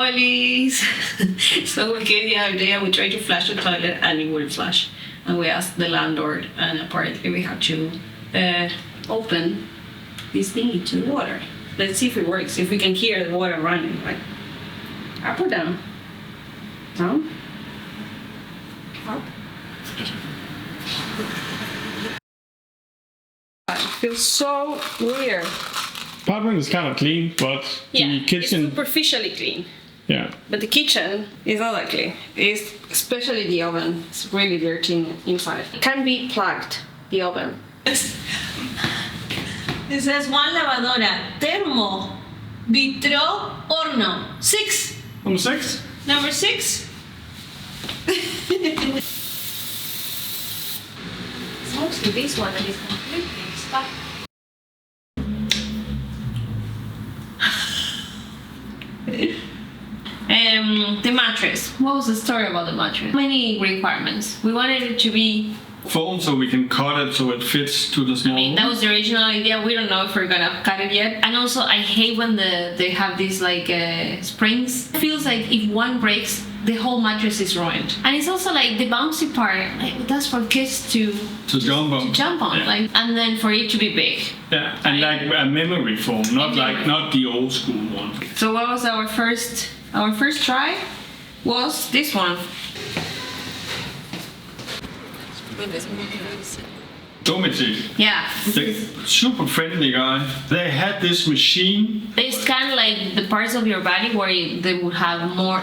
toilets. So we gave the idea, we tried to flush the toilet and it wouldn't flush. And we asked the landlord, and apparently we had to open this thingy to the water. Let's see if it works, if we can hear the water running. Right? Up or down? Down? Up? It feels so weird. Apartment is kind of clean, but the kitchen... it's superficially clean. Yeah. But the kitchen is not that clean. It's especially the oven. It's really dirty inside. It can be plugged, the oven. It says one lavadora, termo, vitro, horno. 6. Number 6? Number 6. It's mostly this one that is completely stuck. The mattress. What was the story about the mattress? Many requirements. We wanted it to be Foam, so we can cut it so it fits to the small. I mean, that was the original idea. We don't know if we're gonna cut it yet. And also, I hate when they have these like springs. It feels like if one breaks, the whole mattress is ruined. And it's also like the bouncy part. Like that's for kids to jump on. Yeah. Like, and then for it to be big. Yeah, and like a memory foam, not the old school one. So what was our first try? Was this one. Domity. Yeah. The super friendly guy. They had this machine. They scan like the parts of your body where they would have more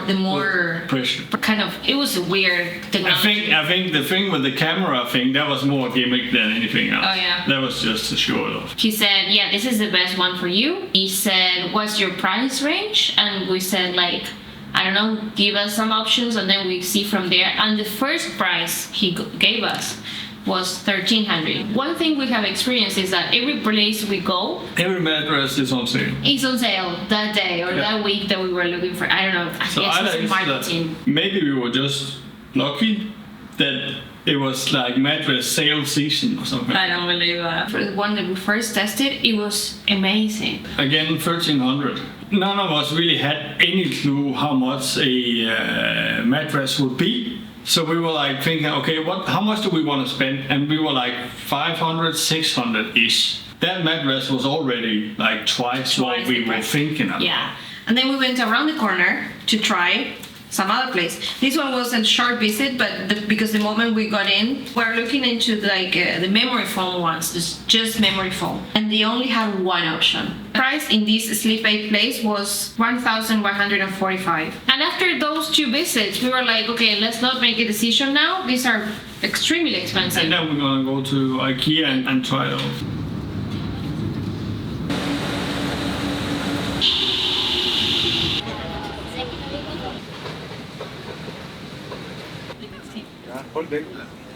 pressure. Kind of. It was a weird technology. I think the thing with the camera thing, that was more gimmick than anything else. Oh yeah. That was just to show it off. He said, "Yeah, this is the best one for you." He said, "What's your price range?" And we said like, I don't know, give us some options and then we see from there. And the first price he gave us was $1,300. One thing we have experienced is that every place we go, every mattress is on sale. It's on sale that day or that week that we were looking for. I don't know. I guess it's marketing. Maybe we were just lucky that it was like mattress sale season or something. I don't believe that. For the one that we first tested, it was amazing. Again, 1,300. None of us really had any clue how much a mattress would be. So we were like thinking, okay, how much do we want to spend? And we were like 500, 600-ish. That mattress was already like twice what we were thinking about. Yeah. And then we went around the corner to try some other place. This one was a short visit, but because the moment we got in, we're looking into like the memory foam ones, just memory foam, and they only had one option. Price in this sleep aid place was $1,145. And after those 2 visits, we were like, okay, let's not make a decision now. These are extremely expensive. And then we're gonna go to IKEA and try those.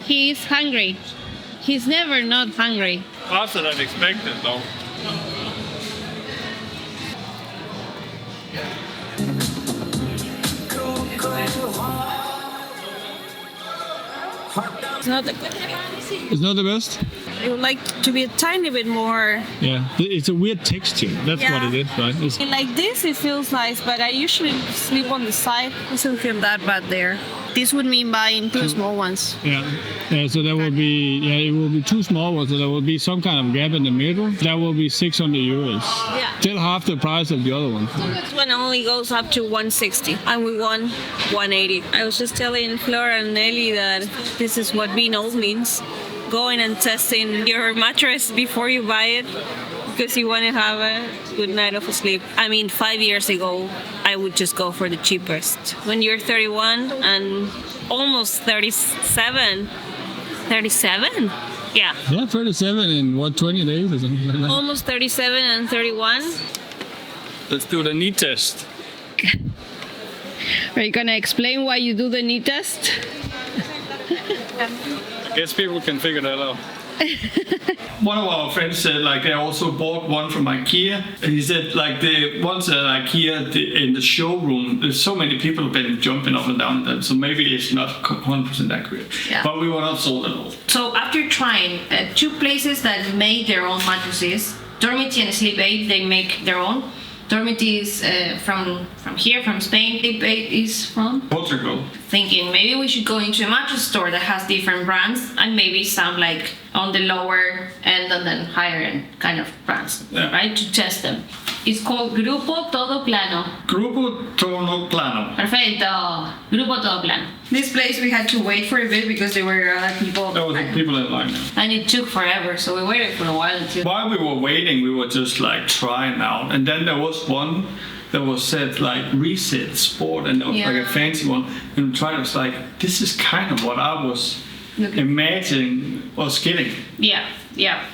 He's hungry. He's never not hungry. Faster than expected, though. It's not the best? I would like to be a tiny bit more. Yeah, it's a weird texture. That's what it is, right? Like this, it feels nice, but I usually sleep on the side. It doesn't feel that bad there. This would mean buying 2 small ones. Yeah, so there will be, it will be 2 small ones, so there will be some kind of gap in the middle. That will be 600 euros. Yeah. Still half the price of the other one. This one only goes up to 160, and we won 180. I was just telling Flora and Nelly that this is what being old means. Going and testing your mattress before you buy it because you want to have a good night of sleep. I mean, 5 years ago, I would just go for the cheapest. When you're 31 and almost 37, 37? Yeah. Yeah, 37 in 20 days or something like that? Almost 37 and 31. Let's do the knee test. Are you gonna explain why you do the knee test? I guess people can figure that out. One of our friends said like they also bought one from IKEA. He said like the ones at IKEA in the showroom, there's so many people have been jumping up and down them, so maybe it's not 100% accurate. Yeah. But we were not sold at all. So after trying 2 places that made their own mattresses, Dormity and Sleep Aid, they make their own. dormitories from here, from Spain. Is from Portugal. thinking maybe we should go into a mattress store that has different brands and maybe some like on the lower end and then higher end kind of brands, Yeah. right? To test them. It's called Grupo Todo Plano. Grupo Todo Plano. Perfecto. Grupo Todo Plano. This place we had to wait for a bit because there were other people. There was people in line. And it took forever, so we waited for a while until. While we were waiting, we were just like trying out, and then there was one that was said like Reset Sport, and it was like a fancy one. And we tried. It was like, this is kind of what I was imagining was getting. Yeah, yeah.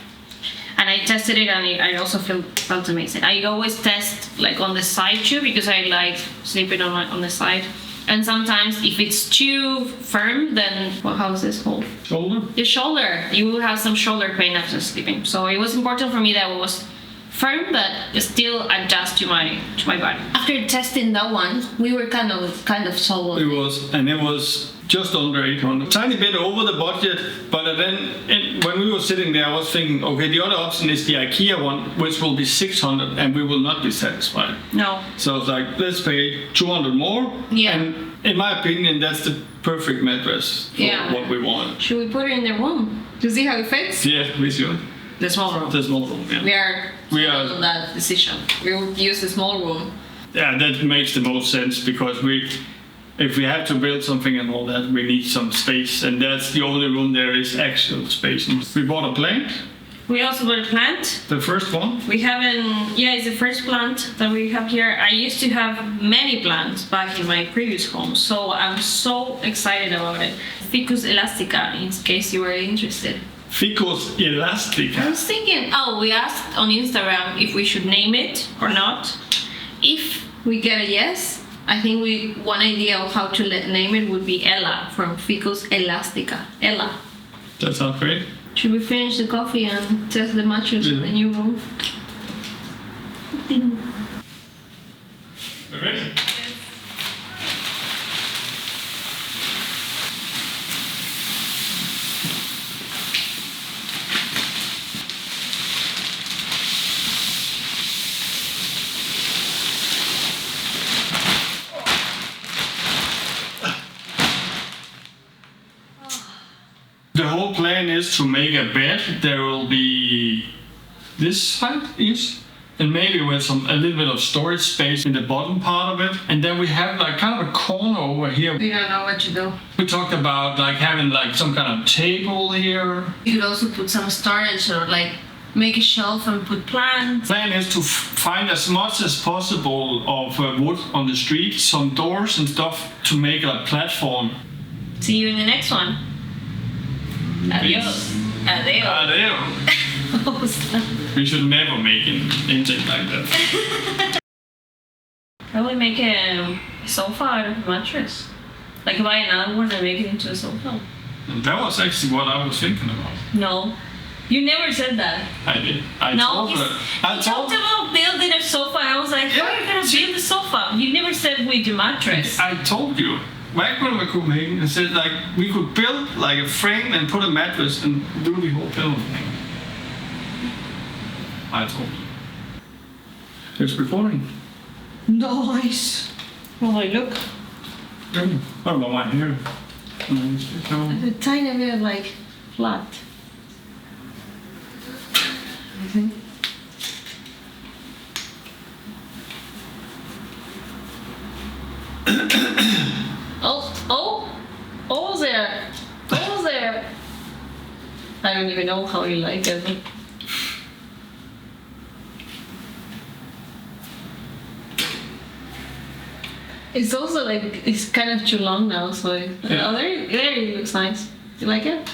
And I tested it, and I also felt amazing. I always test like on the side too because I like sleeping on the side. And sometimes if it's too firm, then how is this called? Shoulder. The shoulder. You will have some shoulder pain after sleeping. So it was important for me that it was firm but still adjust to my body. After testing that one, we were kind of sold. It was just under 800, tiny bit over the budget. But then when we were sitting there, I was thinking, okay, the other option is the IKEA one, which will be 600, and we will not be satisfied. No. So it's like, let's pay 200 more. Yeah. And in my opinion, that's the perfect mattress for what we want. Should we put it in the room to see how it fits? Yeah, we should. The small room. The small room, yeah. We are on that decision. We will use the small room. Yeah, that makes the most sense because if we have to build something and all that, we need some space, and that's the only room there is actual space. We bought a plant. We also bought a plant. The first one. We haven't. Yeah, it's the first plant that we have here. I used to have many plants back in my previous home, so I'm so excited about it. Ficus elastica, in case you were interested. Ficus elastica. I was thinking, we asked on Instagram if we should name it or not. If we get a yes, I think one idea of how to name it would be Ella from Ficus elastica. Ella. That sounds great. Should we finish the coffee and test the mattress in the new room? Ready? The whole plan is to make a bed. There will be this height-ish, and maybe with a little bit of storage space in the bottom part of it. And then we have like kind of a corner over here. We don't know what to do. We talked about like having like some kind of table here. You could also put some storage or like make a shelf and put plants. The plan is to find as much as possible of wood on the street, some doors and stuff to make a platform. See you in the next one. Adios. Adios. Adios. We should never make anything like that. How we make a sofa out of a mattress? Like buy another one and make it into a sofa? And that was actually what I was thinking about. No. You never said that. I did. I talked told about building a sofa and I was like, how are you gonna build a sofa? You never said with the mattress. I told you. Back when we were Copenhagen, and said like we could build like a frame and put a mattress and do the whole pillow thing. I told you. It's recording. Nice. Well, I look. What about my hair? A tiny bit like flat. I think. Oh there. I don't even know how you like it. It's also like, it's kind of too long now, so there it looks nice. You like it?